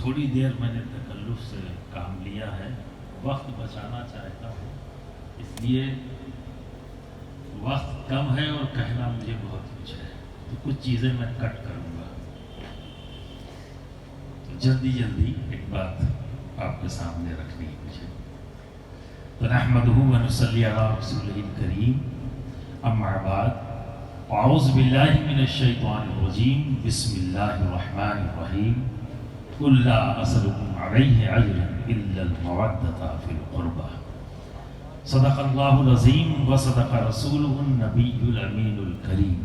تھوڑی دیر میں نے تکلف سے کام لیا ہے، وقت بچانا چاہتا ہوں، اس لیے وقت کم ہے اور کہنا مجھے بہت کچھ ہے، تو کچھ چیزیں میں کٹ کروں گا۔ تو جلدی جلدی ایک بات آپ کے سامنے رکھنی ہے مجھے۔ تو نحمدہ و نصلی علی رسولہ الکریم، اما بعد، اعوذ باللہ من الشیطان الرجیم، بسم اللہ الرحمن الرحیم، قل لا اسألکم علیہ اجرا الا المودۃ فی القربى، صدق اللہ العظیم وصدق رسولہ النبی الامین الکریم،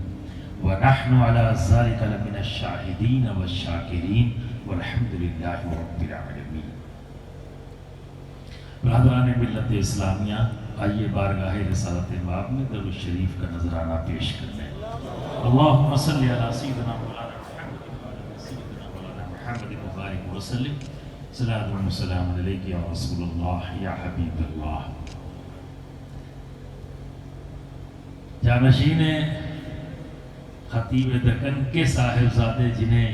ونحن علی ذلک لمن الشاہدین والشاکرین والحمد للہ رب العالمین۔ برادران ملت اسلامیہ، آئیے بارگاہ رسالت باب میں درود شریف کا نذرانہ پیش کرنے۔ اللہم صلی علی سیدنا مولانا محمد وعلی سیدنا مولانا محمد مبارک وسلم، صلاۃ و سلام علیک یا رسول اللہ یا حبیب اللہ۔ جانشین خطیب دکن کے صاحبزادے، جنہیں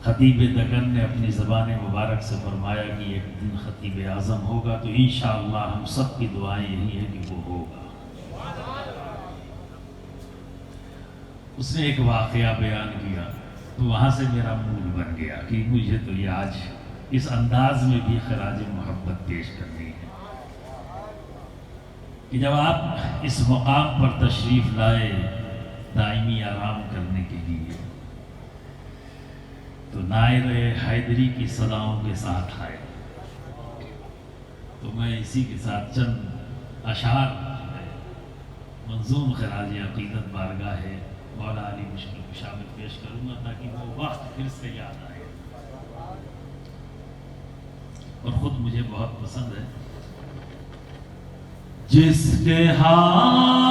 خطیب دکن نے اپنی زبان مبارک سے فرمایا کہ ایک دن خطیب اعظم ہوگا، تو انشاءاللہ ہم سب کی دعائیں یہی ہیں کہ وہ ہوگا۔ اس نے ایک واقعہ بیان کیا تو وہاں سے میرا موڈ بن گیا کہ مجھے تو یہ آج اس انداز میں بھی خراج محبت پیش کرنی ہے کہ جب آپ اس مقام پر تشریف لائے دائمی آرام کرنے کے لیے، تو نائر حیدری کی صداؤں کے ساتھ آئے، تو میں اسی کے ساتھ چند اشعار منظوم خراج عقیدت بارگاہ ہے مولا علی مشکل کشا میں پیش کروں گا، تاکہ وہ وقت پھر سے یاد آئے اور خود مجھے بہت پسند ہے۔ جس کے ہاتھوں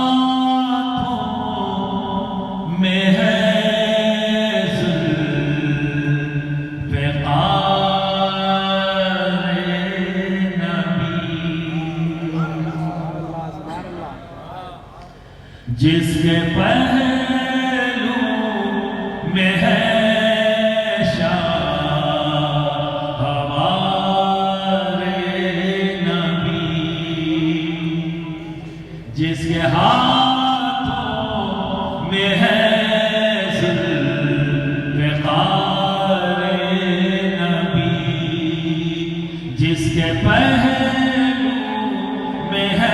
میں ہے جس کے پہلو میں ہے شاہ ہمارے نبی، جس کے ہاتھوں میں ہے ذوالفقار نبی، جس کے پہلو میں ہے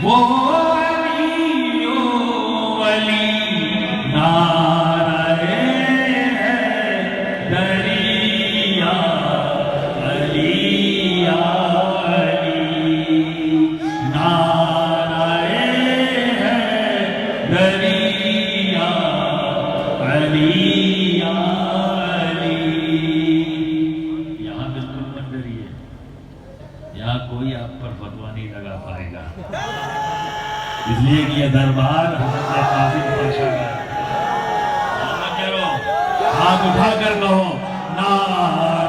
وہ علی یہاں کوئی آپ پر فتویٰ نہیں لگا پائے گا، اس لیے کہ یہ دربار حضرت قاسم پاشا کا ہے۔ ہاتھ اٹھا کر کہو نعرہ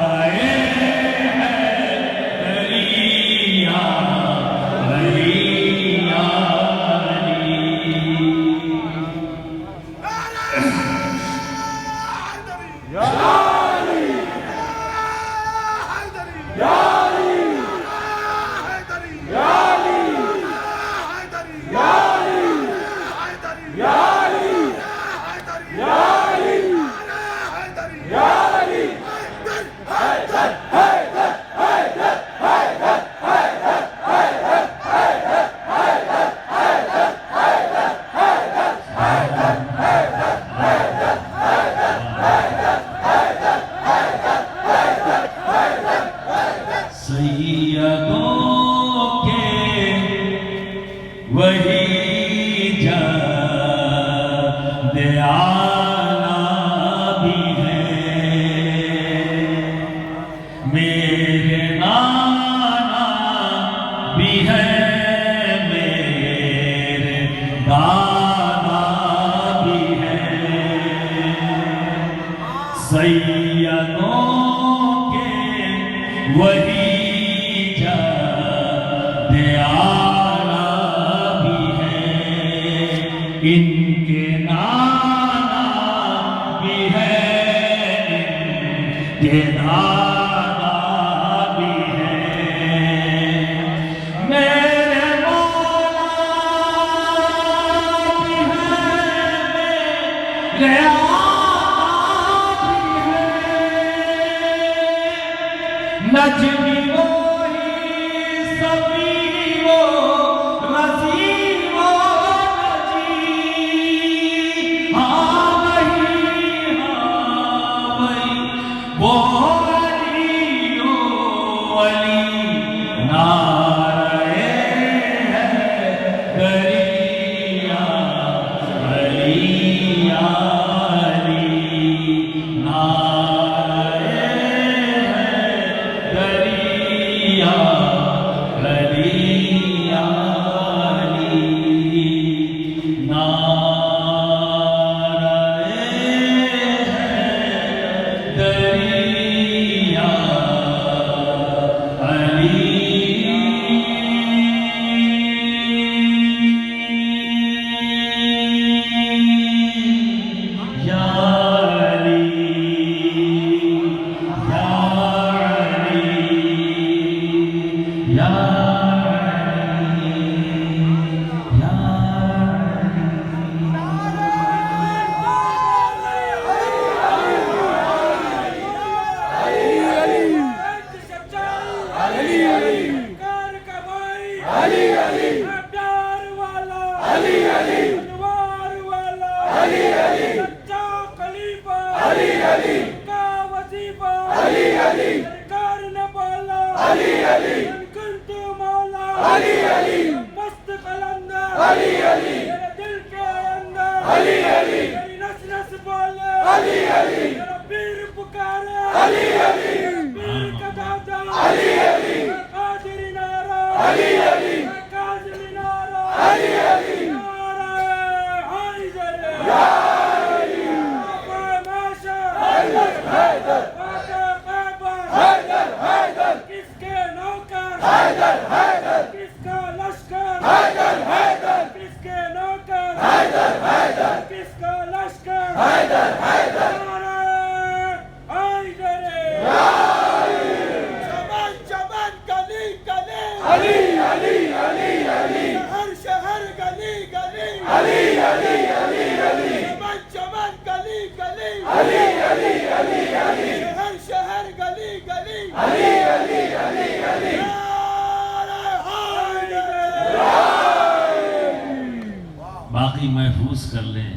باقی محفوظ کر لیں،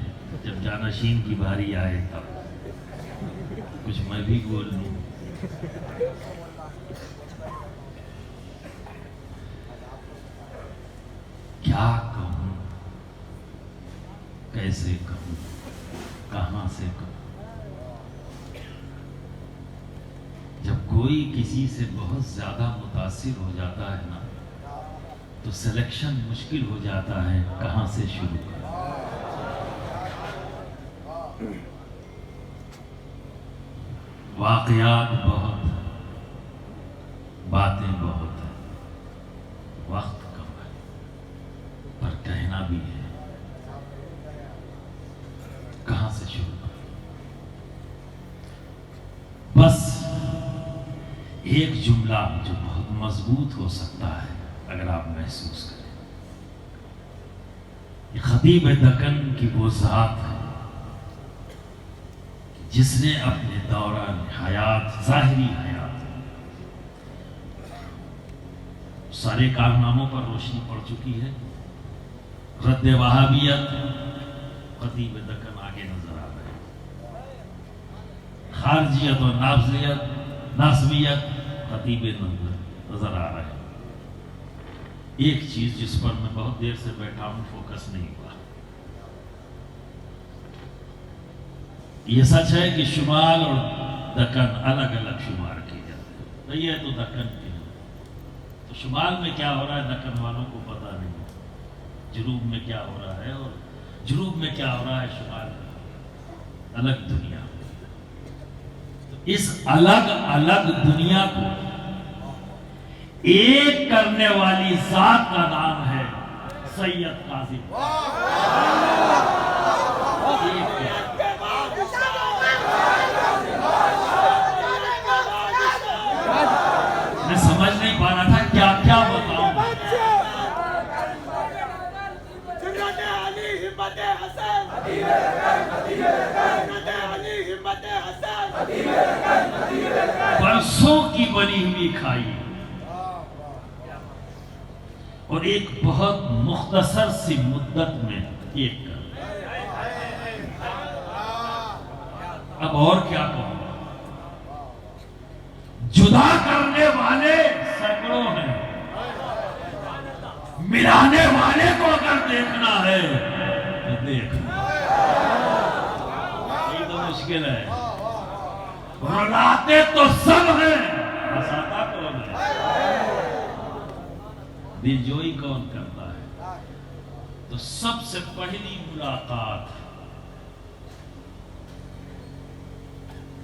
جب جانشین کی باری آئے تب کچھ میں بھی بول لوں۔ کیا کہوں، کیسے کہوں، کہاں سے کہوں؟ جب کوئی کسی سے بہت زیادہ متاثر ہو جاتا ہے نا تو سلیکشن مشکل ہو جاتا ہے کہاں سے شروع کریں۔ واقعات بہت ہیں، باتیں بہت ہیں، وقت کم ہے، پر کہنا بھی ہے، کہاں سے شروع کریں؟ بس ایک جملہ جو بہت مضبوط ہو سکتا ہے اگر آپ محسوس کریں، یہ خطیب دکن کی وہ ذات ہے جس نے اپنے دوران حیات، ظاہری حیات، سارے کارناموں پر روشنی پڑ چکی ہے۔ رد وہابیت، خطیب دکن آگے نظر آ رہے ہیں۔ خارجیت اور ناصبیت، خطیب نظر آ رہے ہیں۔ ایک چیز جس پر میں بہت دیر سے بیٹھا ہوں، فوکس نہیں ہوا، یہ سچ ہے کہ شمال اور دکن الگ الگ شمار کیے جاتے ہیں۔ یہ تو دکن کے ہیں، تو شمال میں کیا ہو رہا ہے دکن والوں کو پتہ نہیں، جنوب میں کیا ہو رہا ہے اور جنوب میں کیا ہو رہا ہے شمال میں، الگ دنیا۔ تو اس الگ الگ دنیا کو ایک کرنے والی ذات کا نام ہے سید کاظم۔ میں سمجھ نہیں پا رہا تھا کیا کیا بتاؤں۔ برسوں کی بنی ہوئی کھائی اور ایک بہت مختصر سی مدت میں ایک کر، اب اور کیا کہوں، جدا کرنے والے سینکڑوں ہیں، ملانے والے کو اگر دیکھنا ہے تو دیکھ، یہ تو مشکل ہے۔ رلاتے تو سب ہیں، ہنساتا کون ہے، دل جوئی کون کرتا ہے؟ تو سب سے پہلی ملاقات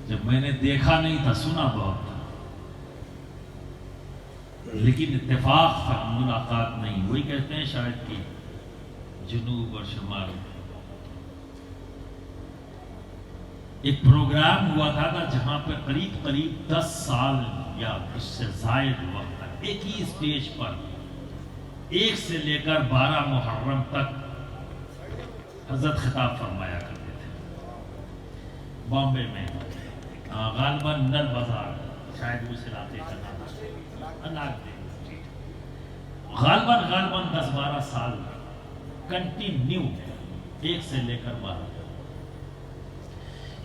جب میں نے دیکھا نہیں تھا، سنا بہت تھا، لیکن اتفاق تک ملاقات نہیں، وہی کہتے ہیں شاید کہ جنوب اور شمال۔ ایک پروگرام ہوا تھا جہاں پہ قریب 10 سال یا اس سے زائد وقت تک ایک ہی اسٹیج پر 1 سے لے کر 12 محرم تک حضرت خطاب فرمایا کرتے تھے، بامبے میں، غالباً نل بازار، شاید اس علاقے کا نام، غالباً 10-12 سال کنٹینیو 1 سے لے کر 12۔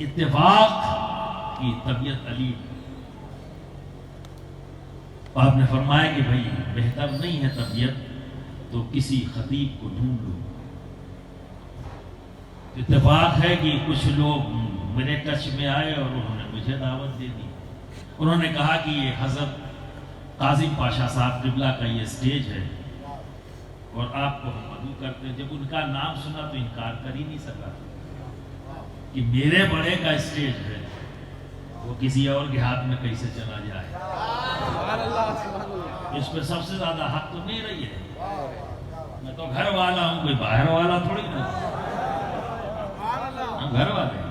اتفاق کی طبیعت علی، آپ نے فرمایا کہ بھائی بہتر نہیں ہے طبیعت تو کسی خطیب کو ڈھونڈ لو۔ اتفاق ہے کہ کچھ لوگ میرے ٹچ میں آئے اور انہوں نے مجھے دعوت دے دی، انہوں نے کہا کہ یہ حضرت قاظم پاشا صاحب قبلہ کا یہ اسٹیج ہے اور آپ کو ہم مدعو کرتے ہیں۔ جب ان کا نام سنا تو انکار کر ہی نہیں سکا کہ میرے بڑے کا اسٹیج ہے، وہ کسی اور کے ہاتھ میں کیسے چلا جائے۔ اس پہ سب سے زیادہ حق تو میرا ہی ہے، میں تو گھر والا ہوں، کوئی باہر والا تھوڑی نا، ہم گھر والے ہیں،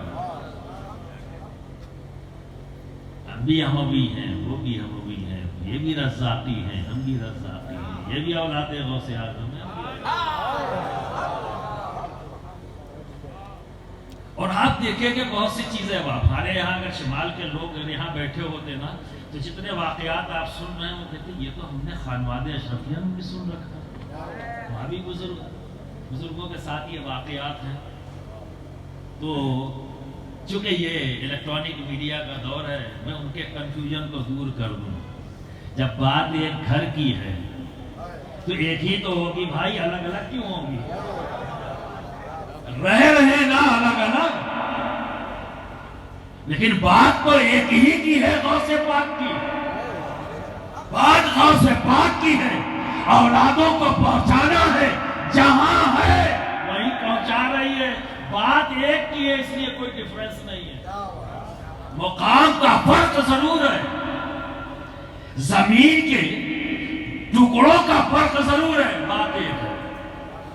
ہم بھی ہموی ہیں، وہ بھی ہموی ہیں، یہ بھی رزاقی ہیں، ہم بھی رزاقی ہیں، یہ بھی اولاد غوث اعظم ہیں۔ اور آپ دیکھیں کہ بہت سی چیزیں، ہمارے یہاں اگر شمال کے لوگ اگر یہاں بیٹھے ہوتے نا تو جتنے واقعات آپ سن رہے ہیں وہ کہتے ہیں یہ تو ہم نے خانواد اشرفیہ میں بھی سن رکھا، وہاں بھی بزرگوں کے ساتھ یہ واقعات ہیں۔ تو چونکہ یہ الیکٹرانک میڈیا کا دور ہے، میں ان کے کنفیوژن کو دور کر دوں، جب بات ایک گھر کی ہے تو ایک ہی تو ہوگی بھائی، الگ الگ کیوں ہوگی؟ رہے نا الگ الگ، لیکن بات تو ایک ہی کی ہے، غوث پاک کی بات غوث پاک کی ہے، اولادوں کو پہنچانا ہے، جہاں ہے وہیں پہنچا رہی ہے، بات ایک کی ہے، اس لیے کوئی ڈیفرنس نہیں ہے، مقام کا فرق ضرور ہے، زمین کے ٹکڑوں کا فرق ضرور ہے، بات ایک ہے،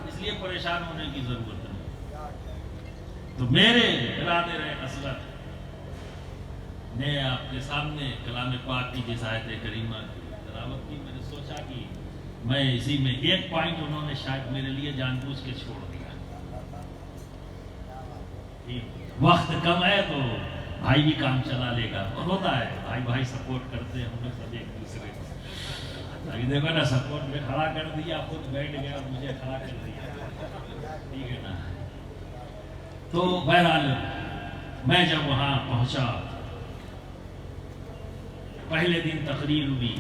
اس لیے پریشان ہونے کی ضرورت ہے۔ تو میرے ارادے رہے حضرت میں آپ کے سامنے کلام پاک کی جس آیت کریمہ کی تلاوت کی، میں نے سوچا کہ میں اسی میں ایک پوائنٹ انہوں نے شاید میرے لیے جان بوجھ کے چھوڑ دیا، وقت کم ہے تو بھائی بھی کام چلا لے گا، اور ہوتا ہے بھائی سپورٹ کرتے ہیں، ہم لوگ سب ایک دوسرے کو، ابھی دیکھو نا سپورٹ میں کھڑا کر دیا، خود بیٹھ گیا اور مجھے کھڑا کر دیا، ٹھیک ہے نا۔ تو بہرحال میں جب وہاں پہنچا، پہلے دن تقریر ہوئی،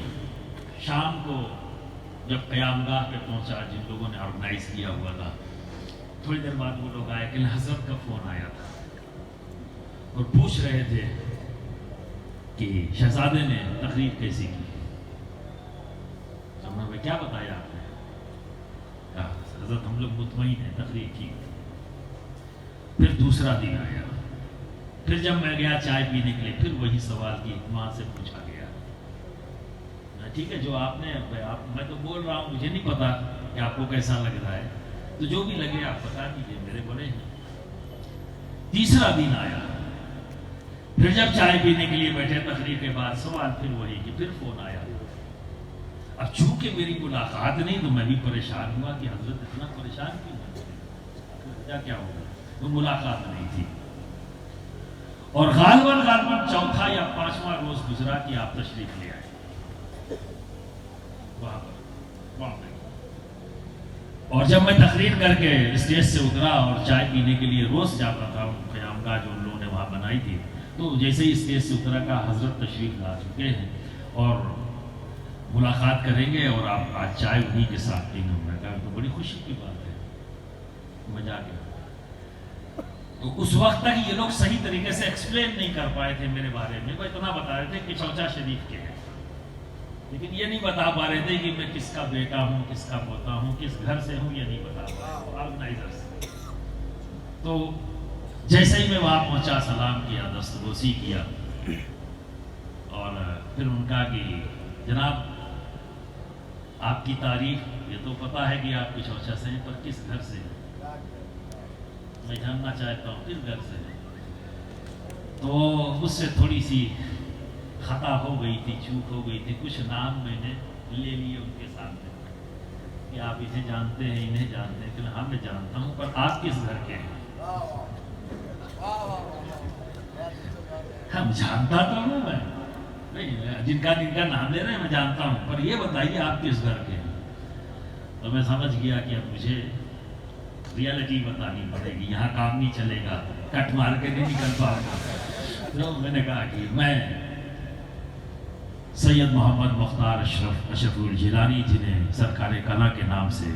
شام کو جب قیام گاہ پہ پہنچا جن لوگوں نے آرگنائز کیا ہوا تھا، تھوڑی دیر بعد وہ لوگ آئے کہ حضرت کا فون آیا تھا اور پوچھ رہے تھے کہ شہزادے نے تقریر کیسی کی، انہوں نے کیا بتایا آپ نے؟ کہا حضرت ہم لوگ مطمئن ہیں تقریر کی۔ پھر دوسرا دن آیا، پھر جب میں گیا چائے پینے کے لیے، پھر وہی سوال کی وہاں سے پوچھا گیا، ٹھیک ہے جو آپ نے، میں تو بول رہا ہوں، مجھے نہیں پتا کہ آپ کو کیسا لگ رہا ہے، تو جو بھی لگے آپ بتا دیجیے، میرے بڑے ہیں۔ تیسرا دن آیا، پھر جب چائے پینے کے لیے بیٹھے تقریر کے بعد، سوال پھر وہی کہ پھر فون آیا۔ اب چونکہ میری ملاقات نہیں تو میں بھی پریشان ہوا کہ حضرت اتنا پریشان کیوں، کیا ہوگا، تو ملاقات نہیں تھی، اور غالباً چوتھا یا پانچواں روز گزرا کہ آپ تشریف لے آئے وہاں پر، اور جب میں تقریر کر کے اسٹیج سے اترا اور چائے پینے کے لیے روز جاتا تھا قیام گاہ جو ان لوگوں نے وہاں بنائی تھی، تو جیسے ہی اسٹیج سے اترا کا حضرت تشریف لا چکے ہیں اور ملاقات کریں گے اور آپ آج چائے انہیں کے ساتھ پینگے، میں کہا تو بڑی خوشی کی بات ہے، میں جا کے تو اس وقت تک یہ لوگ صحیح طریقے سے ایکسپلین نہیں کر پائے تھے میرے بارے میں، وہ اتنا بتا رہے تھے کہ چوچا شریف کے ہیں، لیکن یہ نہیں بتا پا رہے تھے کہ میں کس کا بیٹا ہوں، کس کا پوتا ہوں، کس گھر سے ہوں، یہ نہیں بتا پا رہے آرگنائزر سے۔ تو جیسے ہی میں وہاں پہنچا، سلام کیا، دستبوسی کیا، اور پھر ان کا کہ جناب آپ کی تعریف، یہ تو پتا ہے کہ آپ کچھ چوچا سے ہیں، پر کس گھر سے ہیں؟ میں جاننا چاہتا ہوں کس گھر سے ہیں؟ تو اس سے تھوڑی سی خطا ہو گئی تھی، چوک ہو گئی تھی، کچھ نام میں نے لے لیے ان کے سامنے کہ آپ انہیں جانتے ہیں، انہیں جانتے ہیں، کہ ہاں میں جانتا ہوں، پر آپ کس گھر کے ہیں؟ ہم جانتا تو ہوں میں، جن کا نام لے رہے ہیں میں جانتا ہوں، پر یہ بتائیے آپ کس گھر کے ہیں؟ تو میں سمجھ گیا کہ اب مجھے ریالٹی بتانی پڑے گی، یہاں کام نہیں چلے گا، کٹ مار کے نہیں نکل پاؤں گا۔ تو میں نے کہا کہ میں سید محمد مختار اشرف الجیلانی، جنہیں سرکار کلا کے نام سے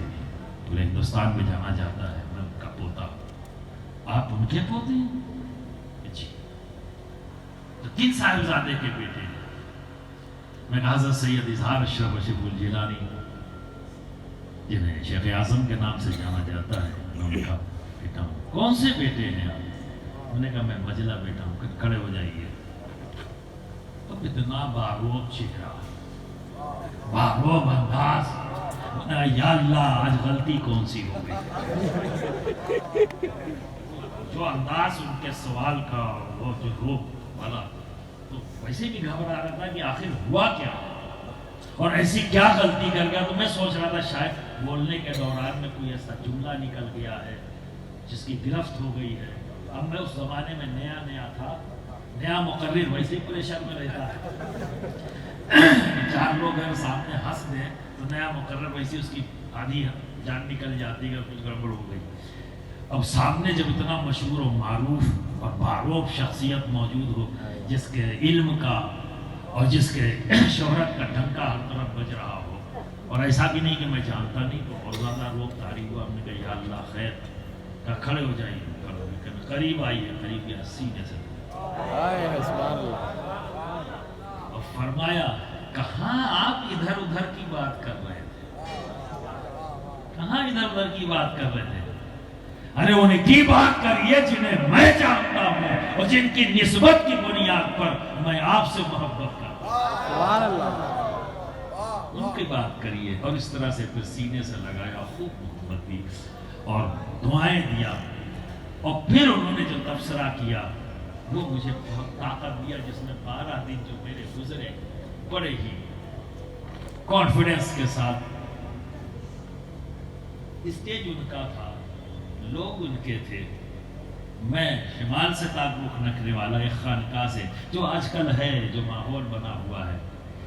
پورے ہندوستان میں جانا جاتا ہے، میں ان کا پوتا ہوں۔ آپ ان کے پوتے ہیں؟ جی۔ تو کن صاحبزادے کے بیٹے ہیں؟ میں کہا حضرت سید اظہار اشرف الجیلانی، جنہیں شیخ اعظم کے نام سے جانا جاتا ہے، میں ان کا بیٹا ہوں۔ کون سے بیٹے ہیں آپ؟ میں نے کہا میں مجلہ بیٹا ہوں۔ کہ کھڑے ہو جائیے۔ اب اتنا باروب چہرہ، باروب انداز، یا اللہ آج غلطی کون سی ہو گئی؟ جو انداز ان کے سوال کا، وہ جو روح والا، تو ویسے بھی گھبرا رہا تھا کہ آخر ہوا کیا اور ایسی کیا غلطی کر گیا۔ تو میں سوچ رہا تھا شاید بولنے کے دوران میں کوئی ایسا جملہ نکل گیا ہے جس کی گرفت ہو گئی ہے۔ اب میں اس زمانے میں نیا تھا، نیا مقرر ویسے ہی پریشان میں رہتا ہے، چار لوگ ہیں سامنے ہنس دیں تو نیا مقرر ویسے اس کی آدھی جان نکل جاتی ہے، کچھ گڑبڑ ہو گئی۔ اب سامنے جب اتنا مشہور و معروف اور باروب شخصیت موجود ہو، جس کے علم کا اور جس کے شہرت کا ڈنکا ہر طرف بج رہا ہو، اور ایسا بھی نہیں کہ میں جانتا نہیں، تو اور زیادہ روب طاری ہوا۔ ہم نے کہا یا اللہ خیر، کہا کھڑے ہو جائیے، قریب آئیے، قریب یا سینے سے اور فرمایا کہاں آپ ادھر ادھر کی بات کر رہے تھے، کہاں ادھر ادھر کی بات کر رہے تھے؟ ارے انہیں کی بات کریے جنہیں میں جانتا ہوں اور جن کی نسبت کی بنیاد پر میں آپ سے محبت کرتا ہوں، سبحان اللہ، ان کی بات کریے۔ اور اس طرح سے پھر سینے سے لگایا، خوب محبت دی اور دعائیں دیا، اور پھر انہوں نے جو تبصرہ کیا وہ مجھے بہت طاقت دیا، جس میں 12 دن جو میرے گزرے بڑے ہی کانفیڈنس کے ساتھ۔ اسٹیج ان کا تھا، لوگ ان کے تھے، میں شمال سے تعلق رکھنے والا ایک خانقاہ سے، جو آج کل ہے، جو ماحول بنا ہوا ہے،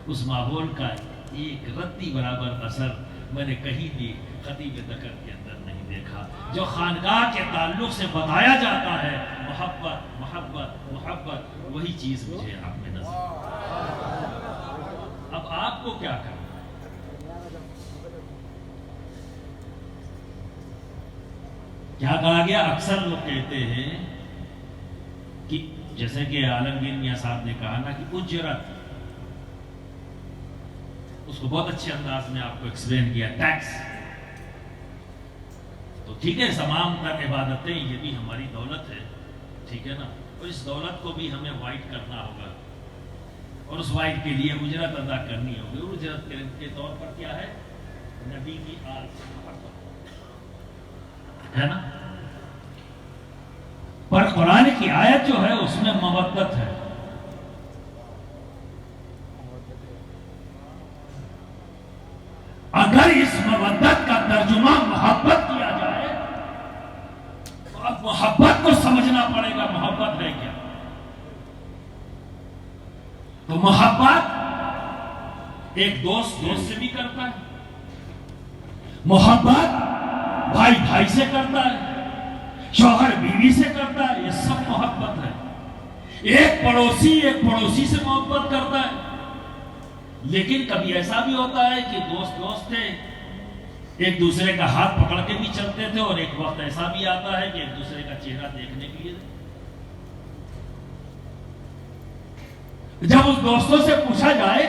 اس ماحول کا ایک رتی برابر اثر میں نے کہیں بھی خطیب دکن کے اندر نہیں دیکھا۔ جو خانقاہ کے تعلق سے بتایا جاتا ہے محبت محبت محبت، وہی چیز مجھے آپ میں نظر آئی۔ اب آپ کو کیا کرنا؟ کیا کہا گیا؟ اکثر لوگ کہتے ہیں کہ جیسے کہ عالمگیر میاں صاحب نے کہا نا کہ اجرت، اس کو بہت اچھے انداز میں آپ کو ایکسپلین کیا، ٹیکس تو ٹھیک ہے، تمام تر عبادتیں یہ بھی ہماری دولت ہے، ٹھیک ہے نا، اور اس دولت کو بھی ہمیں وائٹ کرنا ہوگا، اور اس وائٹ کے لیے اجرت ادا کرنی ہوگی۔ اجرت کے طور پر کیا ہے؟ نبی کی آل سے محبت ہے نا، پر قرآن کی آیت جو ہے اس میں مودت ہے۔ اگر اس مودت کا ترجمہ محبت کیا جائے تو اب محبت کو سمجھنا پڑے گا، محبت ہے کیا؟ تو محبت ایک دوست دوست سے بھی کرتا ہے، محبت بھائی بھائی سے کرتا ہے، شوہر بیوی سے کرتا ہے، یہ سب محبت ہے۔ ایک پڑوسی سے محبت کرتا ہے، لیکن کبھی ایسا بھی ہوتا ہے کہ دوست تھے، ایک دوسرے کا ہاتھ پکڑ کے بھی چلتے تھے، اور ایک وقت ایسا بھی آتا ہے کہ ایک دوسرے کا چہرہ دیکھنے کے لیے جب اس دوستوں سے پوچھا جائے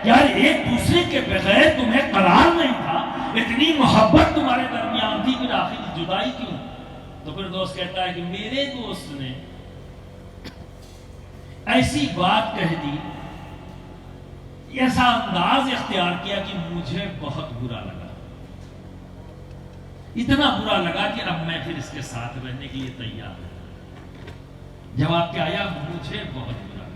یار ایک دوسرے کے بغیر تمہیں قرار نہیں تھا، اتنی محبت تمہارے درمیان تھی، پھر آخر جدائی کیوں؟ تو پھر دوست کہتا ہے کہ میرے دوست نے ایسی بات کہہ دی، ایسا انداز اختیار کیا کہ مجھے بہت برا لگا، اتنا برا لگا کہ اب میں پھر اس کے ساتھ رہنے کے لیے تیار ہوں۔ جواب کیا آیا؟ مجھے بہت برا لگا۔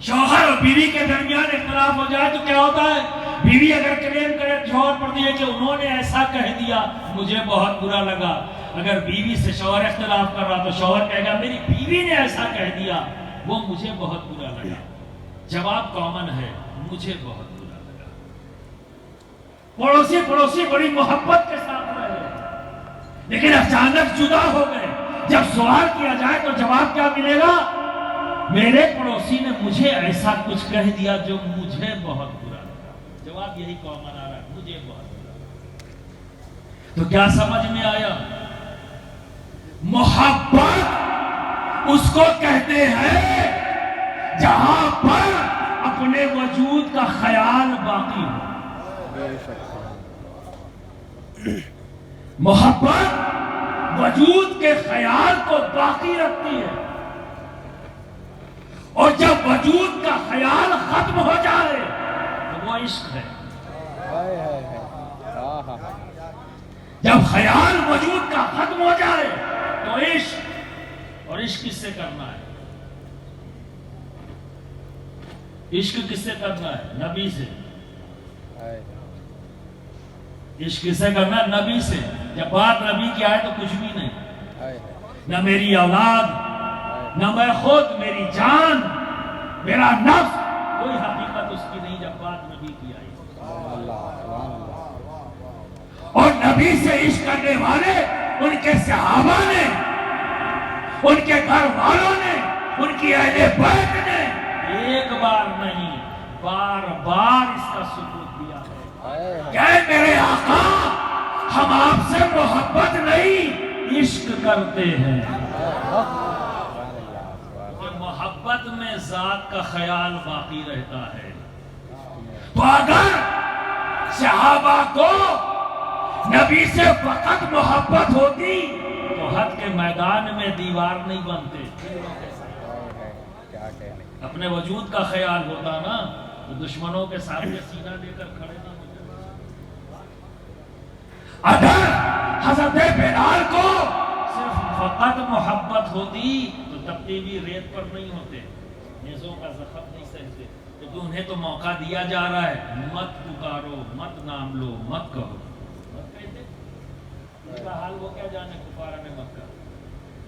شوہر اور بیوی کے درمیان اختلاف ہو جائے تو کیا ہوتا ہے؟ بیوی اگر کلیم کرے شوہر پر دیا کہ انہوں نے ایسا کہہ دیا، مجھے بہت برا لگا۔ اگر بیوی سے شوہر اختلاف کر رہا تو شوہر کہے گا میری بیوی نے ایسا کہہ دیا، وہ مجھے بہت برا لگا۔ جواب کامن ہے، مجھے بہت برا لگا۔ پڑوسی بڑی محبت کے ساتھ رہے، لیکن اچانک جدا ہو گئے۔ جب سوال کیا جائے تو جواب کیا ملے گا؟ میرے پڑوسی نے مجھے ایسا کچھ کہہ دیا جو مجھے بہت برا لگا۔ جواب یہی کامن آ رہا ہے، مجھے بہت برا لگا۔ تو کیا سمجھ میں آیا؟ محبت اس کو کہتے ہیں جہاں پر اپنے وجود کا خیال باقی ہو۔ محبت وجود کے خیال کو باقی رکھتی ہے، اور جب وجود کا خیال ختم ہو جائے تو وہ عشق ہے۔ جب خیال وجود کا ختم ہو جائے تو عشق، اور عشق کس سے کرنا ہے؟ عشق کس سے کرنا ہے؟ نبی سے۔ عشق کس سے کرنا ہے؟ نبی سے۔ جب بات نبی کی آئے تو کچھ بھی نہیں، نہ میری اولاد، نہ میں خود، میری جان، میرا نفس، کوئی حقیقت اس کی نہیں جب بات نبی کی آئی۔ اور نبی سے عشق کرنے والے ان کے صحابہ نے، ان کے گھر والوں نے، ان کی اہل بیت نے ایک بار نہیں بار بار اس کا ثبوت دیا ہے کہ اے میرے آقا، ہم آپ سے محبت نہیں عشق کرتے ہیں۔ فقط میں ذات کا خیال باقی رہتا ہے. تو اگر صحابہ کو نبی سے فقط محبت ہوتی تو حد کے میدان میں دیوار نہیں بنتے. اپنے وجود کا خیال ہوتا نا تو دشمنوں کے سامنے سینہ دے کر کھڑے نہ ہوتے. اگر حضرت بلال کو صرف فقط محبت ہوتی تو تبتے بھی ریت پر نہیں ہوتے, نیزوں کا زخم نہیں سہتے, کیونکہ انہیں تو موقع دیا جا رہا ہے, مت پکارو, مت نام لو, مت کہو. مت کہتے ان کا حال وہ کیا جانے کفارہ نے مت کہا,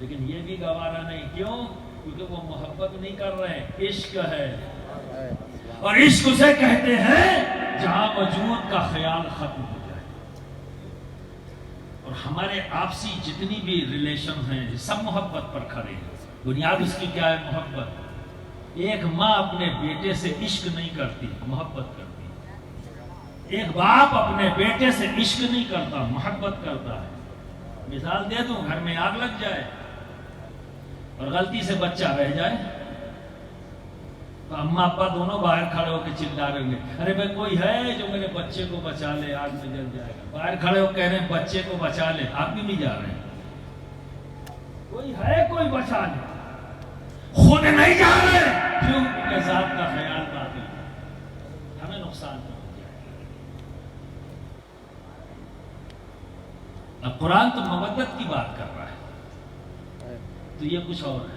لیکن یہ بھی گوارا نہیں. کیوں؟ کیونکہ وہ محبت نہیں کر رہے, عشق ہے. اور عشق اسے کہتے ہیں جہاں وجود کا خیال ختم ہو جائے. اور ہمارے آپسی جتنی بھی ریلیشن ہیں سب محبت پر کھڑے ہیں. بنیاد اس کی کیا ہے؟ محبت. ایک ماں اپنے بیٹے سے عشق نہیں کرتی, محبت کرتی. ایک باپ اپنے بیٹے سے عشق نہیں کرتا, محبت کرتا ہے. مثال دے دوں, گھر میں آگ لگ جائے اور غلطی سے بچہ رہ جائے تو اماں ابا دونوں باہر کھڑے ہو کے چلا رہے گے, ارے بھائی کوئی ہے جو میرے بچے کو بچا لے, آگ میں جل جائے گا. باہر کھڑے ہو کہہ رہے ہیں بچے کو بچا لے, آپ بھی نہیں جا رہے ہیں. کوئی ہے کوئی بچا لے, خود نہیں جا رہے. کیوں؟ کہ ذات کا خیال باقی ہمیں نقصان پہنچ جائے. اب قرآن تو مودت کی بات کر رہا ہے, تو یہ کچھ اور ہے.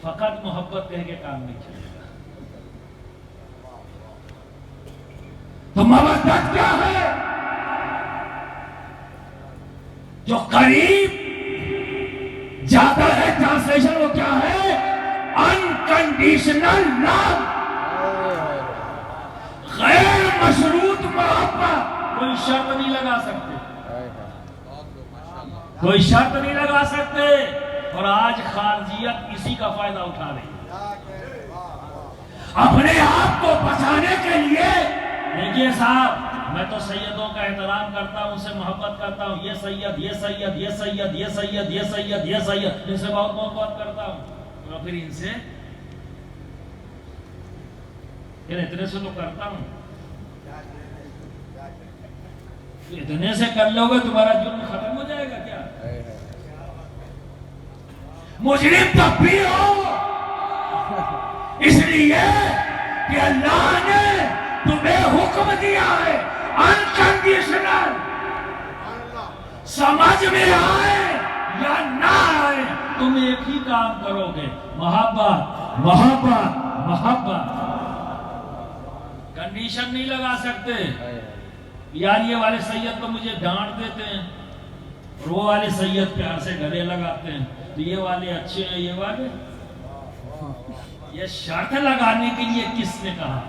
فقط محبت کہہ کے کام نہیں چلے گا. تو مودت کیا ہے؟ جو قریب جاتا ہے, ٹرانسلیشن وہ کیا ہے؟ انکنڈیشنل لو, غیر مشروط محبت. کوئی شرط نہیں لگا سکتے, کوئی شرط نہیں لگا سکتے. اور آج خارجیت اسی کا فائدہ اٹھا رہی ہے اپنے آپ کو بچانے کے لیے. دیکھیے صاحب, میں تو سیدوں کا احترام کرتا ہوں, ان سے محبت کرتا ہوں. یہ سید, یہ سید, یہ سید, یہ سید, یہ سید, یہ سید, ان سے بہت محبت کرتا ہوں. اور پھر ان سے اتنے سے تو کرتا ہوں, اتنے سے کر لو گے تمہارا جرم ختم ہو جائے گا کیا؟ مجرم تب بھی ہو اس لیے کہ اللہ نے تمہیں حکم دیا ہے انکنڈیشنل. سمجھ میں آئے یا نہ آئے تم ایک ہی کام کرو گے, محبت, محبت, محبت. کنڈیشن نہیں لگا سکتے. یار یہ والے سید تو مجھے ڈانٹ دیتے ہیں اور وہ والے سید پیار سے گلے لگاتے ہیں, تو یہ والے اچھے ہیں, یہ والے. یہ شرط لگانے کے لیے کس نے کہا؟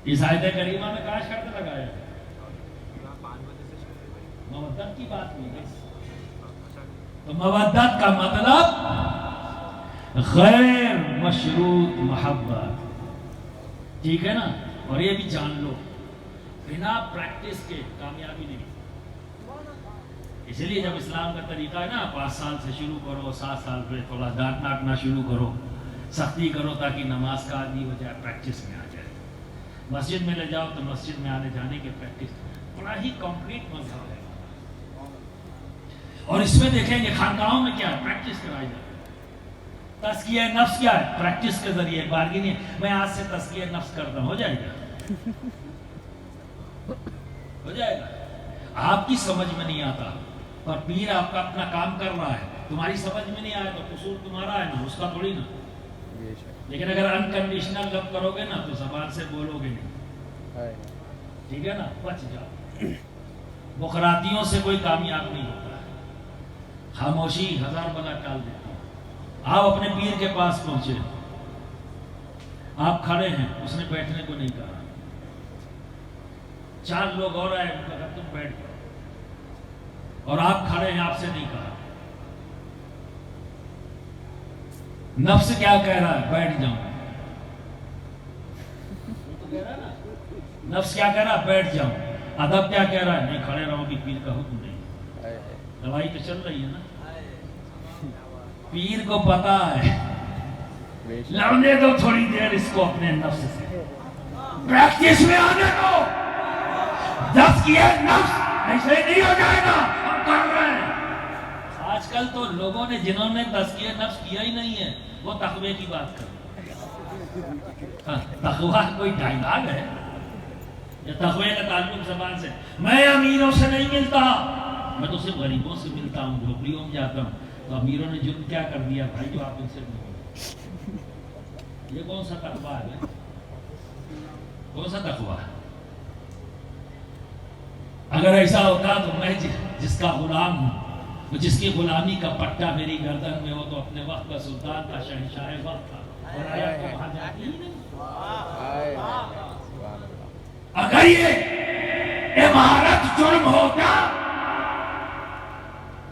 اس آیت کریمہ میں کہا شرط لگایا؟ مودت کی بات نہیں ہے. تو مودت کا مطلب غیر مشروط محبت, ٹھیک ہے نا. اور یہ بھی جان لو, بنا پریکٹس کے کامیابی نہیں. اس لیے جب اسلام کا طریقہ ہے نا, 5 سال سے شروع کرو, 7 سال پہ تھوڑا ڈانٹنا شروع کرو, سختی کرو تاکہ نماز کا عادی ہو جائے, پریکٹس میں آ جائے. مسجد میں لے جاؤ تو مسجد میں آنے جانے کے پریکٹس, بڑا ہی کمپلیٹ مذہب ہے. اور اس میں دیکھیں گے خانقاہوں میں کیا ہے, پریکٹس کرائی جاتی ہے. تزکیہ نفس کیا ہے؟ پریکٹس کے ذریعے. بارگی نہیں, میں آج سے تزکیہ نفس کرتا ہوں, ہو جائے گا, ہو جائے گا. آپ کی سمجھ میں نہیں آتا, اور پیر آپ کا اپنا کام کر رہا ہے, تمہاری سمجھ میں نہیں آیا تو قصور تمہارا ہے نا, اس کا تھوڑی نا. لیکن اگر انکنڈیشنل لو کرو گے نا تو زبان سے بولو گے نہیں, ٹھیک ہے نا, بچ جاؤ. بخراتیوں سے کوئی کامیاب نہیں ہوتا ہے, خاموشی 1000 بلا ٹال دیتی ہے. آپ اپنے پیر کے پاس پہنچے, آپ کھڑے ہیں, اس نے بیٹھنے کو نہیں کہا, 4 لوگ اور آئے, ان کا کہا تم بیٹھ جاؤ, اور آپ کھڑے ہیں, آپ سے نہیں کہا. نفس کیا کہہ رہا ہے؟ بیٹھ جاؤں. نفس کیا کہہ رہا ہے؟ بیٹھ جاؤں. ادب کیا کہہ رہا ہے؟ نہیں کھڑے رہو, بھی پیر کا حکم نہیں. دوائی تو چل رہی ہے نا. پیر کو پتا ہے، لڑنے دو تھوڑی دیر اس کو اپنے نفس سے، پریکٹس میں آنے دو، تزکیہ نفس ایسے نہیں ہو جائے گا، ہم کر رہے ہیں۔ آج کل تو لوگوں نے جنہوں نے تزکیہ نفس کیا ہی نہیں ہے وہ تقوی کی بات کر رہے ہیں۔ تقوی کوئی ڈائلاگ ہے؟ یہ تقوی کا تعلق زبان سے، میں امیروں سے نہیں ملتا، میں تو صرف غریبوں سے ملتا ہوں، جھوپڑیوں میں جاتا ہوں۔ تو امیروں نے جرم کیا کر دیا بھائی جو آپ ان سے ملتے؟ یہ کون سا تقوی ہے؟ کون سا تقوی ہے؟ اگر ایسا ہوتا تو میں جس کا غلام ہوں، جس کی غلامی کا پٹا میری گردن میں ہو، تو اپنے وقت کا سلطان کا شہنشاہ وقت تھا، اور آیا تو وہاں جاتی ہی نہیں۔ اگر یہ عمارت جرم ہوتا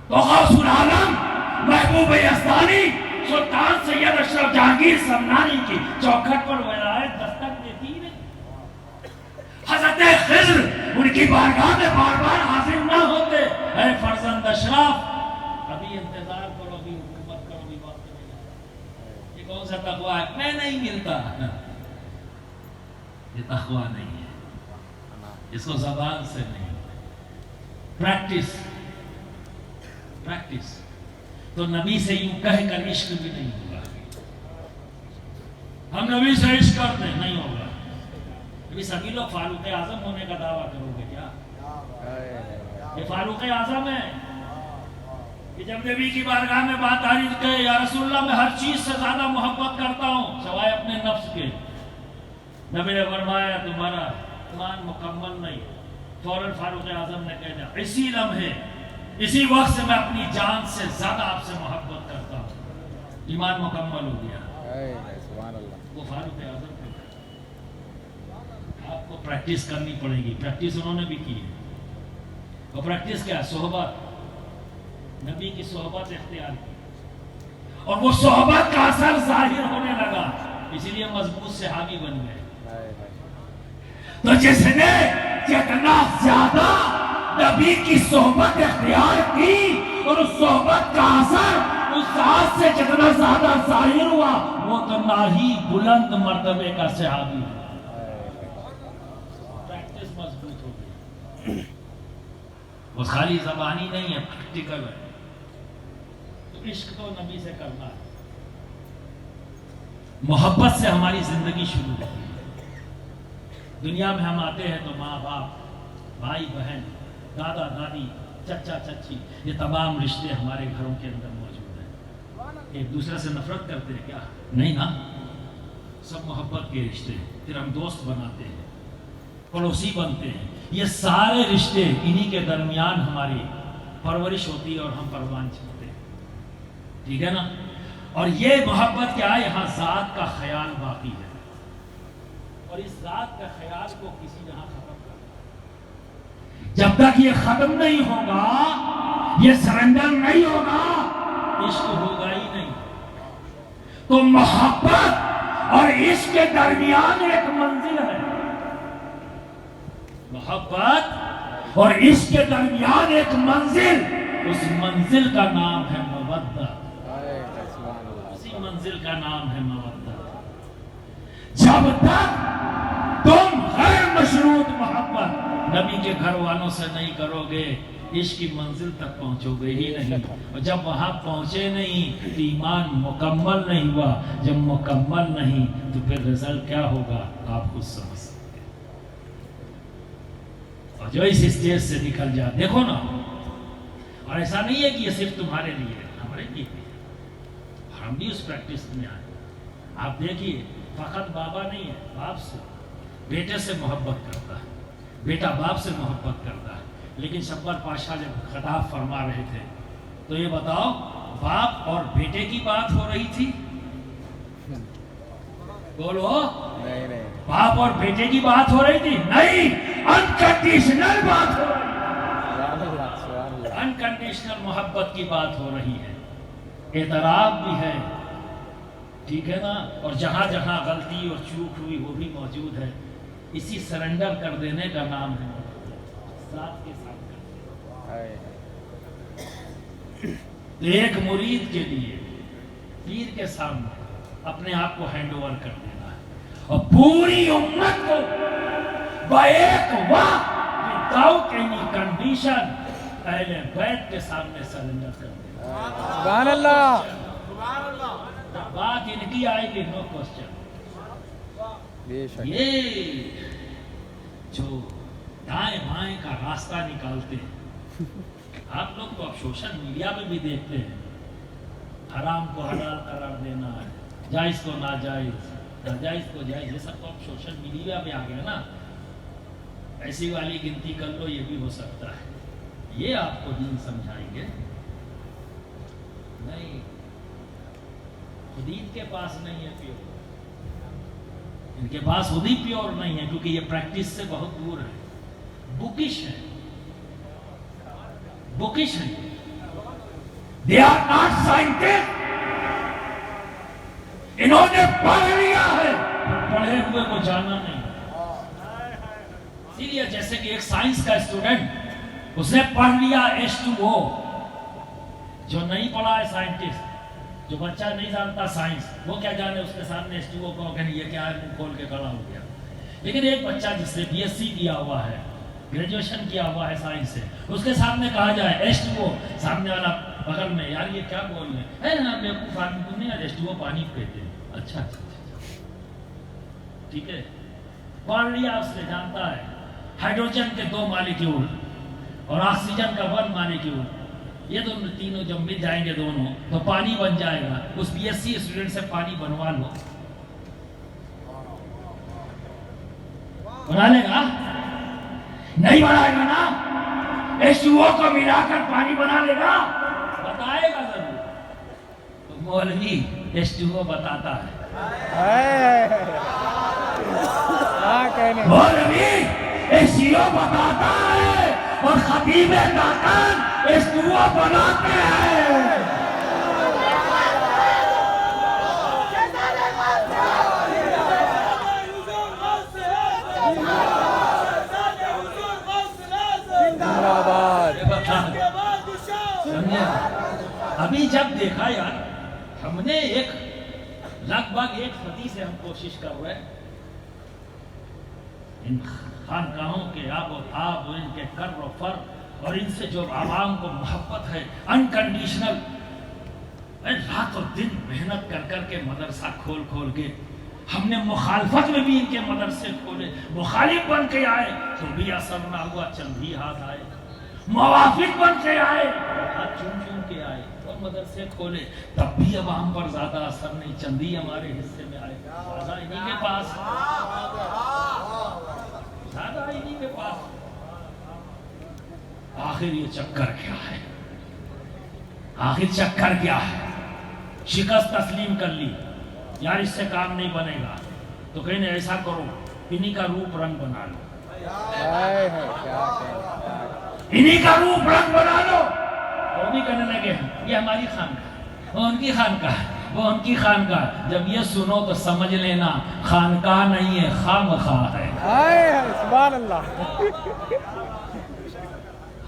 تو غوث العالم محبوب یزدانی سلطان سید اشرف جہانگیر سمنانی کی چوکھٹ پر ولایت دستک دیتی نہیں۔ حضرت خضر ان کی بارگاہ میں بار بار حاضر نہ ہوتے، اے فرزند اشرف ابھی انتظار کرو، ابھی حکومت کرو، ابھی وقت نہیں۔ یہ کون سا تقوی ہے؟ میں نہیں ملتا، یہ تقوی نہیں ہے، اس کو زبان سے نہیں، پریکٹس تو نبی سے یوں کہہ کر عشق بھی نہیں ہوگا۔ ہم نبی سے عشق کرتے ہیں، نہیں ہوگا۔ ابھی سبھی لوگ فاروق اعظم ہونے کا دعویٰ کرو گے کیا؟ یہ فاروق اعظم ہے کہ جب نبی کی بارگاہ میں بات آ رہی کہ یا رسول اللہ میں ہر چیز سے زیادہ محبت کرتا ہوں سوائے اپنے نفس کے، نبی نے فرمایا تمہارا ایمان مکمل نہیں۔ فوراً فاروق اعظم نے کہہ دیا اسی لمحے، اسی وقت سے میں اپنی جان سے زیادہ آپ سے محبت کرتا ہوں، ایمان مکمل ہو گیا۔ وہ فاروق اعظم تھے۔ آپ کو پریکٹس کرنی پڑے گی، پریکٹس انہوں نے بھی کی ہے۔ اور پریکٹس کیا؟ صحبت، نبی کی صحبت اختیار کی، اور وہ صحبت کا اثر ظاہر ہونے لگا، اسی لیے مضبوط صحابی بن گئے۔ تو جس نے جتنا زیادہ نبی کی صحبت اختیار کی اور اس صحبت کا اثر اس ذات سے جتنا زیادہ ظاہر ہوا، وہ تو نہ ہی بلند مرتبے کا صحابی ہے۔ پریکٹس مضبوط ہو گئی، وہ خالی زبانی نہیں ہے، پریکٹیکل ہے۔ تو عشق تو نبی سے کرنا ہے، محبت سے ہماری زندگی شروع ہوتی ہے۔ دنیا میں ہم آتے ہیں تو ماں باپ، بھائی بہن، دادا دادی، چچا چچی، یہ تمام رشتے ہمارے گھروں کے اندر موجود ہیں۔ ایک دوسرے سے نفرت کرتے ہیں کیا؟ نہیں نا، سب محبت کے رشتے، پھر ہم دوست بناتے ہیں، پڑوسی بنتے ہیں، یہ سارے رشتے انہی کے درمیان ہماری پرورش ہوتی ہے اور ہم پروان چڑھتے ہیں، ٹھیک ہے نا؟ اور یہ محبت کیا ہے؟ یہاں ذات کا خیال باقی ہے، اور اس ذات کا خیال کو کسی جہاں ختم کرنا، جب تک یہ ختم نہیں ہوگا، یہ سرنڈر نہیں ہوگا، عشق ہوگا ہی نہیں۔ تو محبت اور عشق کے درمیان ایک منزل ہے، محبت اور عشق کے درمیان ایک منزل، اس منزل کا نام ہے مودت، اسی منزل کا نام ہے مودت۔ جب تک تم غیر مشروط محبت نبی کے گھر والوں سے نہیں کرو گے، عشق کی منزل تک پہنچو گے ہی نہیں، اور جب وہاں پہنچے نہیں تو ایمان مکمل نہیں ہوا، جب مکمل نہیں تو پھر رزلٹ کیا ہوگا آپ خود سمجھ سکتے ہیں۔ اور جو اس اسٹیج سے نکل جائے، دیکھو نا، اور ایسا نہیں ہے کہ یہ صرف تمہارے لیے ہے، ہمارے لیے بھی ہے، ہم بھی اس پریکٹس میں آئے۔ آپ دیکھیے، فقط بابا نہیں ہے، باپ سے، بیٹے سے محبت کرتا ہے، بیٹا باپ سے محبت کرتا ہے۔ لیکن شبر پاشا جب خطاب فرما رہے تھے تو یہ بتاؤ، باپ اور بیٹے کی بات ہو رہی تھی؟ بولو، باپ اور بیٹے کی بات ہو رہی تھی؟ نہیں، انکنڈیشنل بات ہو رہی ہے، انکنڈیشنل محبت کی بات ہو رہی ہے، اعتراف بھی ہے، ٹھیک ہے نا؟ اور جہاں جہاں غلطی اور چوک ہوئی وہ بھی موجود ہے، اسی سرنڈر کر دینے کا نام ہے ذات کے ساتھ کرتے۔ ایک مرید کے لیے پیر کے سامنے اپنے آپ کو ہینڈ اوور کر دینا ہے اور پوری امت کو بیک وقت وداؤٹ اینی کنڈیشن اہل بیت کے سامنے سرنڈر کر دینا. سبحان اللہ. بات ان کی آئے گی نو کوسچن. یہ جو دائیں بائیں کا راستہ نکالتے ہیں آپ لوگ تو اب سوشل میڈیا میں بھی دیکھتے ہیں. حرام کو حلال قرار دینا ہے, جائز کو ناجائز, ناجائز کو جائز, یہ سب تو اب سوشل میڈیا میں آ گیا نا. ایسی والی گنتی کر لو, یہ بھی ہو سکتا ہے. یہ آپ کو دین سمجھائیں گے نہیں. خود ان کے پاس نہیں ہے پیور, ان کے پاس خود ہی پیور نہیں ہے کیونکہ یہ پریکٹس سے بہت دور ہے. بکش ہے, بکش ہے. They are not scientists. انہوں نے پڑھ لیا ہے, پڑھے ہوئے کو جانا نہیں. اسی لیے جیسے کہ ایک سائنس کا اسٹوڈنٹ, اس نے پڑھ لیا H2O. جو نہیں پڑھا ہے سائنٹسٹ, جو بچہ نہیں جانتا سائنس, وہ کیا جانے اس کے سامنے H2O کو کہ یہ کیا ہے, منہ کھول کے کھڑا ہو گیا. لیکن ایک بچہ جس نے BSc کیا ہوا ہے, گریجویشن کیا ہوا ہے سائنس سے, اس کے سامنے کہا جائے H2O, سامنے والا بغل میں, یار یہ کیا بول رہے ہیں نا, بیوقوف آدمی کو نہیں, H2O پانی پیتے ہیں. اچھا ٹھیک ہے, پڑھ لیا اس نے, جانتا ہے ہائیڈروجن کے 2 مالیکیول اور آکسیجن کا 1 مالیکیول, یہ دونوں تینوں جب مل جائیں گے دونوں تو پانی بن جائے گا. اس BSc اسٹوڈنٹ سے پانی بنوا لو, بنا لے گا؟ نہیں بنائے گا نا. H2O کو ملا کر پانی بنا لے گا, بتائے گا ضرور. تو مولوی H2O بتاتا ہے, مولوی H2O بتاتا ہے, اور خطیب داکان H2O بناتے ہیں. ابھی جب دیکھا یار, ہم نے ایک لگ بھگ 1 صدی سے ہم کوشش کر رہے ہیں ان خانقاہوں کے آب و تاب اور ان کے کر و فر اور ان سے جو عوام کو محبت ہے انکنڈیشنل, رات اور دن محنت کر کر کے مدرسہ کھول کھول کے ہم نے مخالفت میں بھی ان کے مدرسے کھولے. مخالف بن کے آئے تو بھی اثر نہ ہوا, چند ہی ہاتھ آئے. موافق بن کے آئے, ہاتھ چون چون کے آئے اور مدرسے کھولے, تب بھی عوام پر زیادہ اثر نہیں, چند ہی ہمارے حصے میں آئے. زیادہ انہی کے پاس, زیادہ انہی کے پاس. آخر یہ چکر کیا ہے, آخر چکر کیا ہے؟ شکست تسلیم کر لی, یار اس سے کام نہیں بنے گا, تو کہیں ایسا کرو انہی کا روپ رنگ بنا لو, انہی کا روپ رنگ بنا لو. وہ بھی کہنے لگے یہ ہماری خانقاہ, وہ ان کی خانقاہ, وہ ان کی خانقاہ. جب یہ سنو تو سمجھ لینا خانقاہ نہیں ہے, خامخواہ ہے. سبحان اللہ.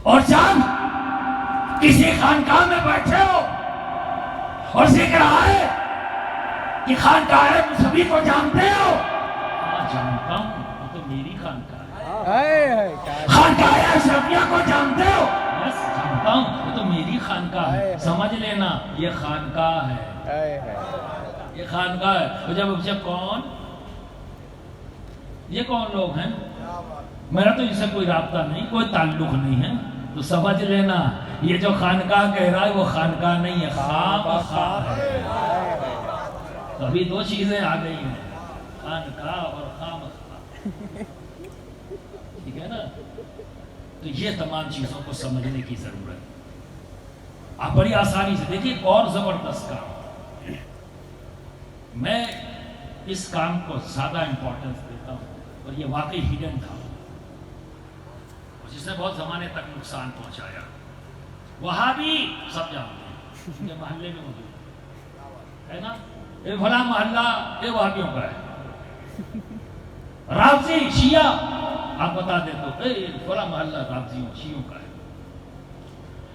اور جب کسی خانقاہ میں بیٹھے ہو اور ذکر آئے کہ خانقاہ ہے, تو سبھی کو جانتے ہو. جانتا ہوں, وہ تو میری خانقاہ ہے. خانقاہ اشرفیہ کو جانتے ہو؟ بس جانتا ہوں, وہ تو میری خانقاہ ہے. سمجھ لینا یہ خانقاہ ہے, یہ خانقاہ ہے. اور جب اسے کون, یہ کون لوگ ہیں, میرا تو اس سے کوئی رابطہ نہیں, کوئی تعلق نہیں ہے, تو سمجھ لینا یہ جو خانقاہ کہہ رہا ہے وہ خانقاہ نہیں ہے, خامخواہ ہے. ابھی 2 چیزیں آ گئی ہیں, خانقاہ اور خامخواہ. ٹھیک ہے نا, تو یہ تمام چیزوں کو سمجھنے کی ضرورت ہے. آپ بڑی آسانی سے دیکھیے, ایک اور زبردست کام, میں اس کام کو زیادہ امپورٹنس دیتا ہوں, اور یہ واقعی ہڈن تھا, جس نے بہت زمانے تک نقصان پہنچایا. وہابی سب جانتے ہیں, یہ محلے میں موجود ہے نا, یہ بھلا محلہ یہ وہابیوں کا ہے. رافضی شیعہ آپ بتا دے تو بھلا محلہ رافضیوں شیعوں کا ہے.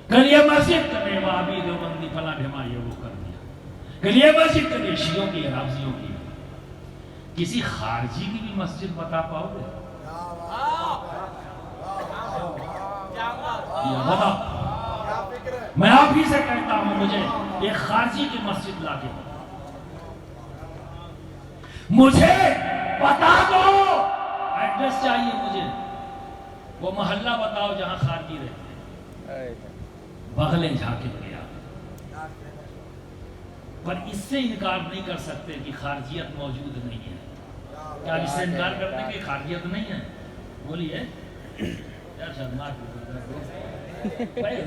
کل یہ مسجد کرنے وہابی دیوبندی فلاں ڈھما یہ وہ کر دیا. کہ یہ مسجد کبھی شیعوں کی رافضیوں کی کسی خارجی کی بھی مسجد بتا پاؤ گے؟ بتا، میں آپ ہی سے کہتا ہوں مجھے ایک خارجی کی مسجد لا کے مجھے بتا دو، ایڈریس چاہیے مجھے، وہ محلہ بتاؤ جہاں خارجی رہتے ہیں۔ بغلیں جھانکے گیا، پر اس سے انکار نہیں کر سکتے کہ خارجیت موجود نہیں ہے۔ کیا اس سے انکار کرتے کہ خارجیت نہیں ہے؟ بولیے یار شرما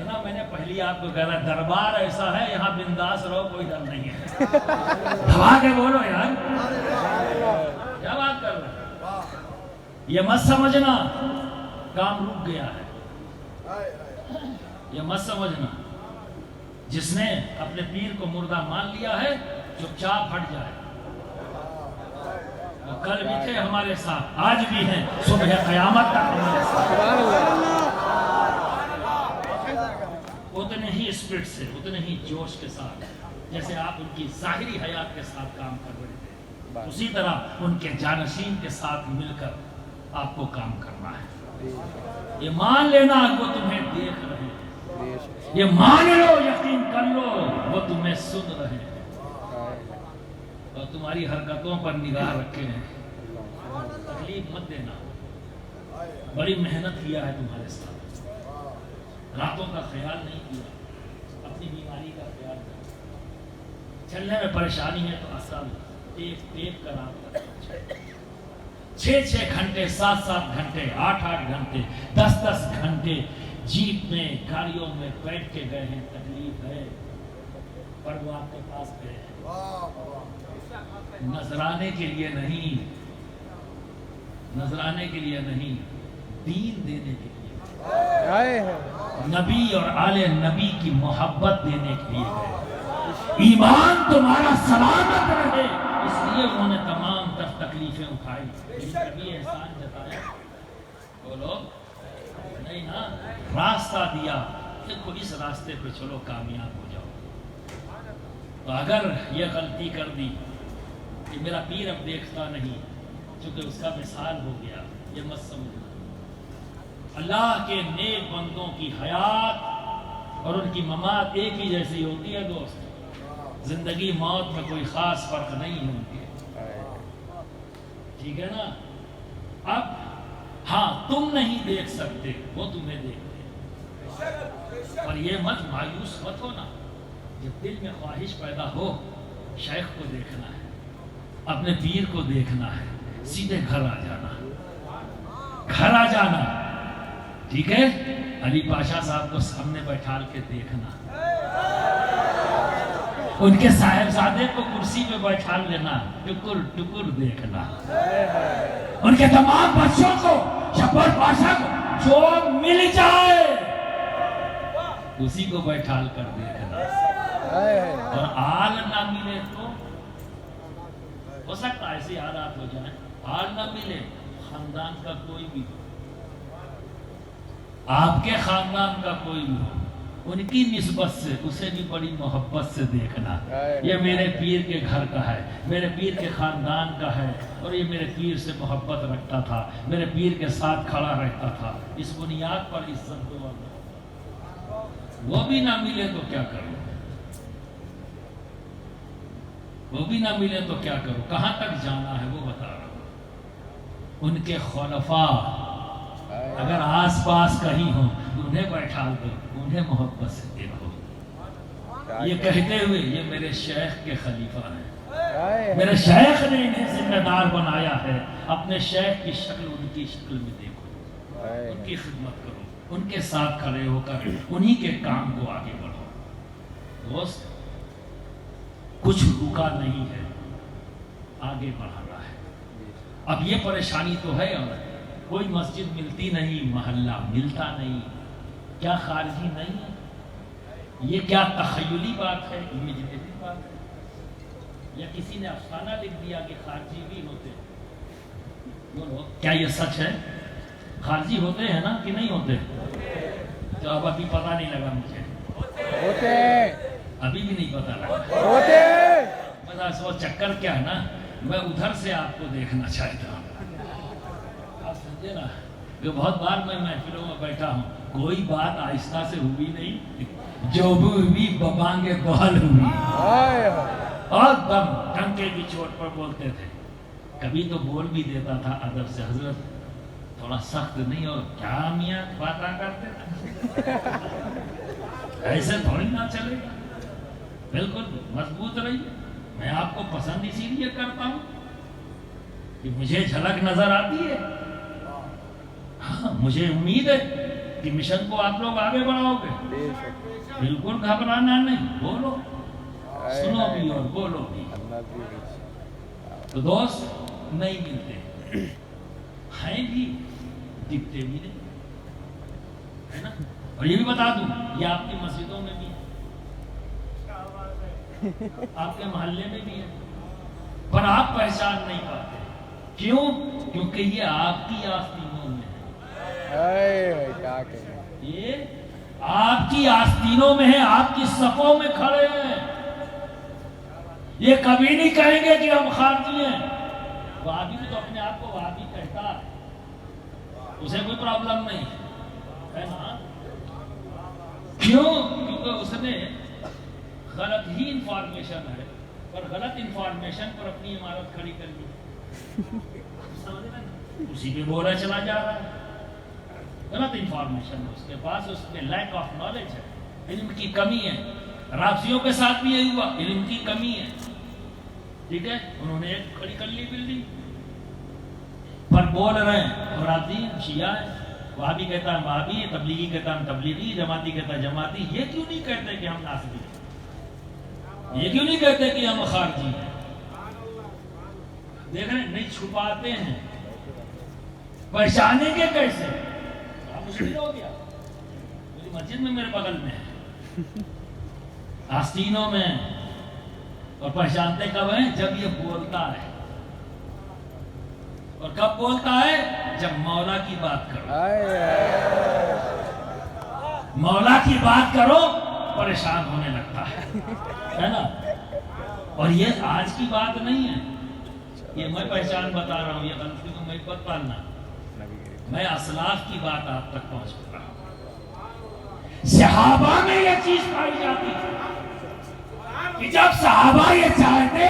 نا، میں نے پہلی آپ کو کہا دربار ایسا ہے یہاں بنداس رہو، کوئی ڈر نہیں ہے۔ دھوا کے بولو یار، کیا بات کر رہے ہیں؟ یہ مت سمجھنا کام رک گیا ہے، یہ مت سمجھنا جس نے اپنے پیر کو مردہ مان لیا ہے چپ چاپ ہٹ جائے۔ وہ کل بھی تھے ہمارے ساتھ، آج بھی ہیں، صبح قیامت تک ہمارے ساتھ۔ اتنے ہی اسپرٹ سے، اتنے ہی جوش کے ساتھ جیسے آپ ان کی ظاہری حیات کے ساتھ کام کر رہے تھے، اسی طرح ان کے جانشین کے ساتھ مل کر آپ کو کام کرنا ہے۔ یہ مان لینا وہ تمہیں دیکھ رہے ہیں، یہ مان لو، یقین کر لو وہ تمہیں سن رہے ہیں اور تمہاری حرکتوں پر نگاہ رکھے ہیں۔ تکلیف مت دینا، بڑی محنت کیا ہے تمہارے ساتھ، راتوں کا خیال نہیں کیا، اپنی بیماری کا خیال نہیں، چلنے میں پریشانی ہے تو آسان ٹیپ کر آپ 6 گھنٹے، 7 گھنٹے، 8 گھنٹے، 10 گھنٹے جیپ میں، گاڑیوں میں بیٹھ کے گئے ہیں، تکلیف ہے، پر وہ آپ کے پاس گئے ہیں نذرانے کے لیے نہیں، نذرانے کے لیے نہیں، دین دینے کے لیے، نبی اور آل نبی کی محبت دینے کے لیے ہے۔ ایمان تمہارا سلامت رہے اس لیے انہوں نے تمام تکلیفیں اٹھائی، لیکن کبھی احسان جتایا؟ بولو نہیں نا، راستہ دیا، دیکھو اس راستے پہ چلو کامیاب ہو جاؤ۔ تو اگر یہ غلطی کر دی کہ میرا پیر اب دیکھتا نہیں، چونکہ اس کا مثال ہو گیا، یہ مت سمجھنا۔ اللہ کے نیک بندوں کی حیات اور ان کی ممات ایک ہی جیسی ہوتی ہے دوست، زندگی موت میں کوئی خاص فرق نہیں ہوتی ہے، ٹھیک ہے نا؟ اب ہاں تم نہیں دیکھ سکتے، وہ تمہیں دیکھتے ہیں، اور یہ مت مایوس مت ہونا، جب دل میں خواہش پیدا ہو شیخ کو دیکھنا ہے، اپنے پیر کو دیکھنا ہے، سیدھے گھر آ جانا، گھر آ جانا، ٹھیک ہے؟ علی پاشا صاحب کو سامنے بیٹھال کے دیکھنا، ان کے صاحبزادے کو کرسی پہ بیٹھال لینا، ٹکر ٹکر دیکھنا، ان کے تمام بچوں کو، شبر پاشا کو جو مل جائے اسی کو بیٹھال کر دیکھنا، اور آل نہ ملے تو ہو سکتا ہے ایسی حالات ہو جائیں، آل نہ ملے، خاندان کا کوئی بھی ہو، آپ کے خاندان کا کوئی بھی ہو، ان کی نسبت سے اسے بھی بڑی محبت سے دیکھنا، یہ میرے پیر کے گھر کا ہے، میرے پیر کے خاندان کا ہے، اور یہ میرے پیر سے محبت رکھتا تھا، میرے پیر کے ساتھ کھڑا رہتا تھا، اس بنیاد پر عزت دو۔ وہ بھی نہ ملے تو کیا کرو، وہ بھی نہ ملے تو کیا کرو، کہاں تک جانا ہے وہ بتا رہا ہوں۔ ان کے خلفاء اگر آس پاس کہیں ہوں انہیں بیٹھا دو، انہیں محبت سے دیکھو، یہ کہتے ہوئے یہ میرے شیخ کے خلیفہ ہیں، میرے شیخ نے انہیں ذمہ دار بنایا ہے، اپنے شیخ کی شکل ان کی شکل میں دیکھو، ان کی خدمت کرو، ان کے ساتھ کھڑے ہو کر انہی کے کام کو آگے بڑھو۔ دوست کچھ رکا نہیں ہے، آگے بڑھانا ہے۔ اب یہ پریشانی تو ہے، اور کوئی مسجد ملتی نہیں، محلہ ملتا نہیں، کیا خارجی نہیں ہے؟ یہ کیا تخیلی بات ہے، امیجنیٹی بات ہے، یا کسی نے افسانہ لکھ دیا کہ خارجی بھی ہوتے ہیں؟ بولو کیا یہ سچ ہے؟ خارجی ہوتے ہیں نا کہ نہیں ہوتے؟ تو اب ابھی پتہ نہیں لگا مجھے، ہوتے ہیں، ابھی بھی نہیں پتہ لگا، ہوتے ہیں، سمجھتا ہے وہ چکر کیا ہے نا، میں ادھر سے آپ کو دیکھنا چاہتا ہوں، آپ سمجھے نا، کہ بہت بار میں محفلوں میں بیٹھا ہوں، کوئی بات آہستہ سے ہوئی نہیں، جو بھی ہوئی ببانگے بال ہوئی، اور دم ڈنکے کی چوٹ پر بولتے تھے، کبھی تو بول بھی دیتا تھا ادب سے، حضرت تھوڑا سخت نہیں، اور کیا میاں باتاں کرتے تھے، ایسے تھوڑی نہ چلے گا، بالکل مضبوط رہیے، میں آپ کو پسند اسی لیے کرتا ہوں کہ مجھے جھلک نظر آتی ہے، ہاں مجھے امید ہے کہ مشن کو آپ لوگ آگے بڑھاؤ گے، بالکل گھبرانا نہیں، بولو، سنو بھی اور بولو بھی۔ تو دوست نہیں ملتے ہیں بھی، دکھتے بھی نہیں، ہے نا؟ اور یہ بھی بتا دوں، یہ آپ کی مسجدوں میں بھی ہے، آپ کے محلے میں بھی ہے، پر آپ پہچان نہیں پاتے، کیوں؟ کیونکہ یہ آپ کی آستینوں میں ہے، یہ آپ کی آستینوں میں ہے، آپ کی صفوں میں کھڑے ہیں، یہ کبھی نہیں کہیں گے کہ ہم خارجی ہیں، وہابی بھی تو اپنے آپ کو وہابی کہتا ہے، اسے کوئی پرابلم نہیں ہے نا، کیوں؟ کیونکہ اس نے غلط ہی انفارمیشن ہے، پر غلط انفارمیشن پر اپنی عمارت کھڑی کر دی، اسی پہ بولا چلا جا رہا ہے، غلط انفارمیشن ہے اس کے پاس، اس میں لیک آف نالج ہے، علم کی کمی ہے، رافضیوں کے ساتھ بھی یہی ہوا، علم کی کمی ہے، ٹھیک ہے، انہوں نے ایک کھڑی کر لی بلڈنگ، پر بول رہے ہیں اور رافضی شیعہ ہے، وہابی کہتا ہے وہابی، تبلیغی کہتا ہے تبلیغی، جماعتی کہتا ہے جماعتی، یہ کیوں نہیں کہتے کہ ہم ناصبی ہیں، یہ کیوں نہیں کہتے کہ ہم خارجی ہیں؟ دیکھ رہے ہیں، نہیں چھپاتے ہیں، پہچانیں گے کیسے؟ مشکل ہو گیا، میری مسجد میں میرے بغل میں ہے، آستینوں میں، اور پہچانتے کب ہیں؟ جب یہ بولتا ہے، اور کب بولتا ہے؟ جب مولا کی بات کرو، مولا کی بات کرو پریشان ہونے لگتا ہے نا، اور یہ آج کی بات نہیں ہے، یہ میں پہچان بتا رہا ہوں، یہ غلطی کو میں مت پالنا، میں اسلاف کی بات آپ تک پہنچ رہا ہوں، صحابہ میں یہ چیز پائی جاتی تھی کہ جب صحابہ یہ چاہتے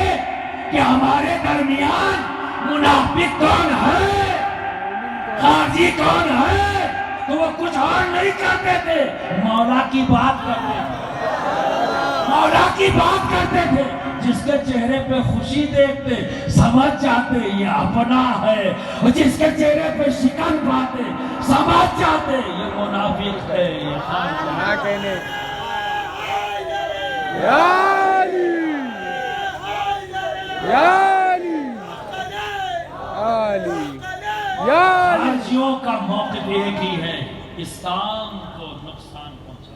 کہ ہمارے درمیان منافق کون ہے، خارجی کون ہے، تو وہ کچھ اور نہیں کرتے تھے، مولا کی بات کرتے تھے، مولا کی بات کرتے تھے، جس کے چہرے پہ خوشی دیکھتے سمجھ جاتے یہ اپنا ہے، اور جس کے چہرے پہ شکن پاتے سمجھ جاتے یہ منافق ہے، یہ خارجی ہے۔ خارجیوں کا موقف ایک ہی ہے، اسلام کو نقصان پہنچا،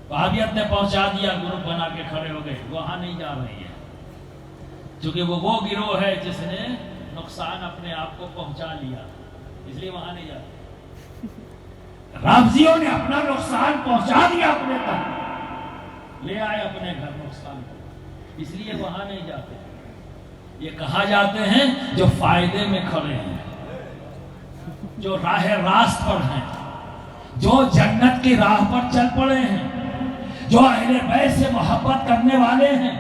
وہابیت نے پہنچا دیا، گروپ بنا کے کھڑے ہو گئے، وہاں نہیں جا رہی ہے، کیونکہ وہ گروہ ہے جس نے نقصان اپنے آپ کو پہنچا لیا، اس لیے وہاں نہیں جا رہی، رافضیوں نے اپنا نقصان پہنچا دیا اپنے تک، لے آئے اپنے گھر نقصان کو، اس لیے وہاں نہیں جاتے، یہ کہا جاتے ہیں جو فائدے میں کھڑے ہیں، جو راہ راست پر ہیں، جو جنت کی راہ پر چل پڑے ہیں، جو اہل بیت سے محبت کرنے والے ہیں،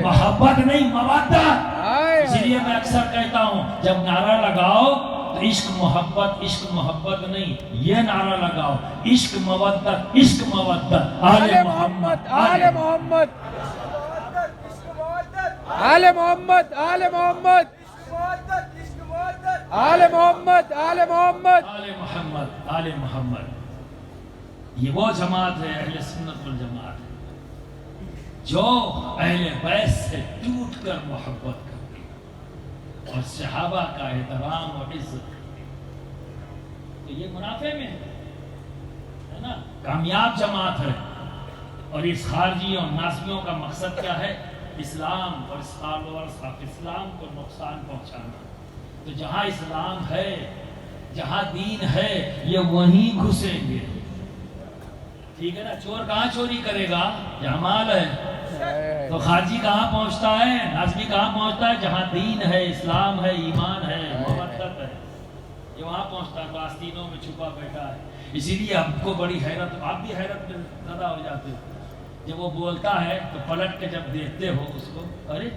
محبت نہیں مودت، اس لیے میں اکثر کہتا ہوں جب نعرہ لگاؤ تو عشق محبت نہیں، یہ نعرہ لگاؤ عشق مودت، عشق مودت، آل محمد، آل محمد، آل محمد، آل محمد، آل محمد، آل محمد، آل محمد، آل محمد، یہ وہ جماعت ہے اہل سنت والجماعت ہے جو اہل بیت سے ٹوٹ کر محبت کرتی اور صحابہ کا احترام اور عزت کرتی، تو یہ منافع میں ہے نا، کامیاب جماعت ہے، اور اس خارجی اور ناصبیوں کا مقصد کیا ہے؟ اسلام اور اسلام کو نقصان پہنچانا، تو جہاں اسلام ہے، جہاں دین ہے، یہ وہیں گھسیں گے، ٹھیک ہے نا، چور کہاں چوری کرے گا؟ جہاں مال ہے، تو خارجی کہاں پہنچتا ہے، نازمی کہاں پہنچتا ہے؟ جہاں دین ہے، اسلام ہے، ایمان ہے، مودت ہے، یہ وہاں پہنچتا ہے، تو آستینوں میں چھپا بیٹھا ہے۔ اسی لیے آپ کو بڑی حیرت، آپ بھی حیرت میں زدہ ہو جاتے ہو جب وہ بولتا ہے تو پلٹ کے جب دیکھتے ہو اس کو، ارے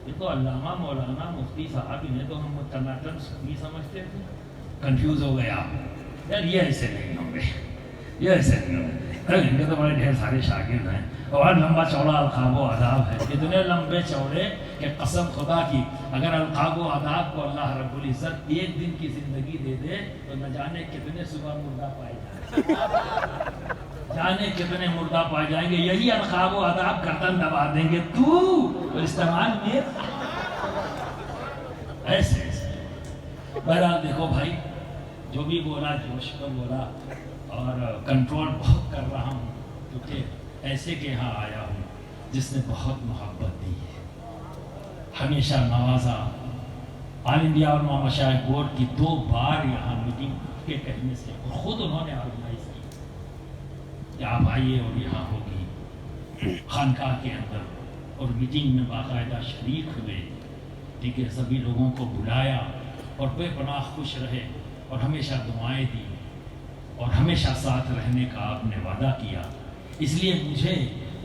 یہ تو علامہ مولانا مفتی صاحب، انہیں تو ہم ٹناٹن بھی سمجھتے تھے، کنفیوز ہو گئے آپ، یار یہ ایسے نہیں ہوں گے، یہ ایسے نہیں ہوں گے، ان کے تو بڑے ڈھیر سارے شاگرد ہیں اور لمبا چوڑا القاب و آداب ہے، اتنے لمبے چوڑے کہ قسم خدا کی اگر القاب و آداب کو اللہ رب العزت ایک دن کی زندگی دے دے تو نہ جانے کتنے صبح مردہ پائے جائیں، جانے کتنے مردہ پائے جائیں گے، یہی القاب و آداب گردن دبا دیں گے، تو استعمال میں ایسے ایسے۔ بہرحال دیکھو بھائی، جو بھی بولا جوش پر بولا، اور کنٹرول بہت کر رہا ہوں کیونکہ ایسے کے یہاں آیا ہوں جس نے بہت محبت دی ہے، ہمیشہ نوازا۔ آل انڈیا علماء مشائخ بورڈ کی 2 بار یہاں میٹنگ کے کہنے سے، اور خود انہوں نے آرگنائز کی کہ آپ آئیے اور یہاں ہوگی خانقاہ کے اندر، اور میٹنگ میں باقاعدہ شریک ہوئے، ٹھیک ہے، سبھی لوگوں کو بلایا اور بے پناہ خوش رہے اور ہمیشہ دعائیں دی اور ہمیشہ ساتھ رہنے کا آپ نے وعدہ کیا۔ اس لیے مجھے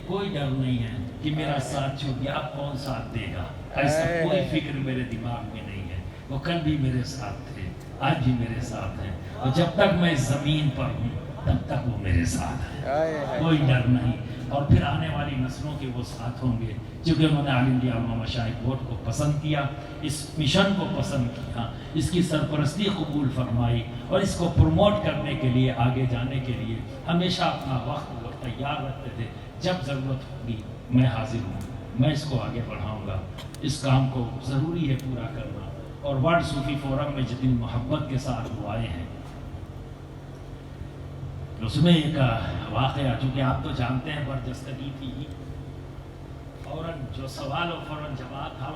کوئی ڈر نہیں ہے کہ میرا ساتھ چھوٹ گیا، اب کون ساتھ دے گا، ایسا کوئی فکر میرے دماغ میں نہیں ہے۔ وہ کل بھی میرے ساتھ تھے، آج بھی میرے ساتھ ہیں، اور جب تک میں اس زمین پر ہوں تب تک وہ میرے ساتھ ہیں، کوئی ڈر نہیں۔ اور پھر آنے والی نسلوں کے وہ ساتھ ہوں گے، کیونکہ انہوں نے آل انڈیا علماء مشائخ بورڈ کو پسند کیا، اس مشن کو پسند کیا، اس کی سرپرستی قبول فرمائی، اور اس کو پروموٹ کرنے کے لیے، آگے جانے کے لیے ہمیشہ اپنا وقت تیار رکھتے تھے، جب ضرورت ہوگی میں حاضر ہوں، میں اس کو آگے بڑھاؤں گا، اس کام کو ضروری ہے پورا کرنا۔ اور ورلڈ صوفی فورم میں جتنی محبت کے ساتھ وہ آئے ہیں، اس میں ایک واقعہ، چونکہ آپ تو جانتے ہیں برجستگی تھی، فوراً جو سوال اور فوراً جواب تھا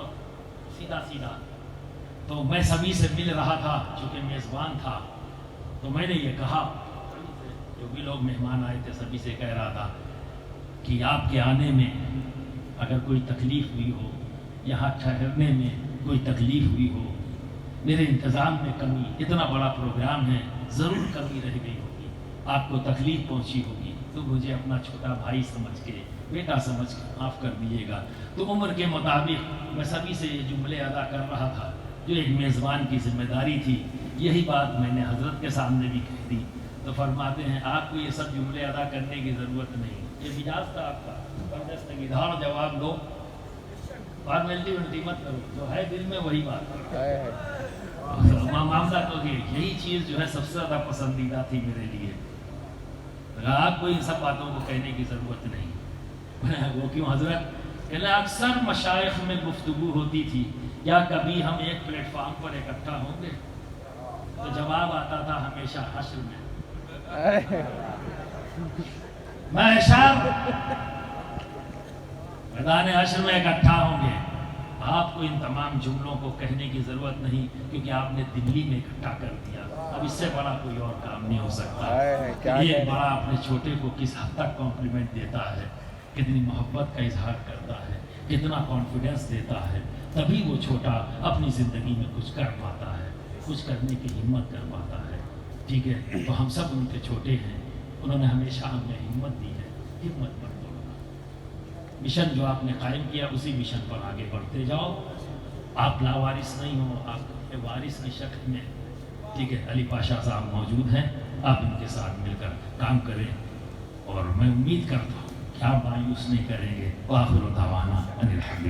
سیدھا سیدھا، تو میں سبھی سے مل رہا تھا، چونکہ میزبان تھا، تو میں نے یہ کہا، جو بھی لوگ مہمان آئے تھے سبھی سے کہہ رہا تھا کہ آپ کے آنے میں اگر کوئی تکلیف ہوئی ہو، یہاں ٹھہرنے میں کوئی تکلیف ہوئی ہو، میرے انتظام میں کمی، اتنا بڑا پروگرام ہے، ضرور کمی رہ گئی ہوگی، آپ کو تکلیف پہنچی ہوگی، تو مجھے اپنا چھوٹا بھائی سمجھ کے، بیٹا سمجھ کے معاف کر دیجیے گا۔ تو عمر کے مطابق میں سبھی سے یہ جملے ادا کر رہا تھا جو ایک میزبان کی ذمہ داری تھی، یہی بات میں نے حضرت کے سامنے بھی کہہ دی، تو فرماتے ہیں آپ کو یہ سب جملے ادا کرنے کی ضرورت نہیں، یہ مزاج تھا آپ کا، زبردست ادھار جواب دو، فارمیلٹی ولٹی مت کرو، جو ہے دل میں وہی بات ہے۔ معاملہ تو یہی چیز جو ہے سب سے زیادہ پسندیدہ تھی میرے لیے، آپ کو ان سب باتوں کو کہنے کی ضرورت نہیں۔ وہ کیوں حضرت کہ اکثر مشائخ میں گفتگو ہوتی تھی، کیا کبھی ہم ایک پلیٹ فارم پر اکٹھا ہوں گے؟ تو جواب آتا تھا ہمیشہ حشر میں، محشر میدان حشر میں اکٹھا ہوں گے۔ آپ کو ان تمام جملوں کو کہنے کی ضرورت نہیں، کیونکہ آپ نے دلی میں اکٹھا کر دیا، اب اس سے بڑا کوئی اور کام نہیں ہو سکتا۔ یہ بڑا اپنے چھوٹے کو کس حد تک کمپلیمنٹ دیتا ہے، کتنی محبت کا اظہار کرتا ہے، کتنا کانفیڈنس دیتا ہے، تبھی وہ چھوٹا اپنی زندگی میں کچھ کر پاتا ہے، کچھ کرنے کی ہمت کر پاتا ہے، ٹھیک ہے۔ تو ہم سب ان کے چھوٹے ہیں، انہوں نے ہمیشہ ہمیں ہمت دی ہے، ہمت پر مشن جو آپ نے قائم کیا اسی مشن پر آگے بڑھتے جاؤ۔ آپ لاوارث نہیں ہو، آپ وارث کی شکل میں، ٹھیک ہے، علی پاشا صاحب موجود ہیں، آپ ان کے ساتھ مل کر کام کریں، اور میں امید کرتا ہوں کہ آپ مایوس نہیں کریں گے۔ وآخر دعوانا ان الحمد للہ۔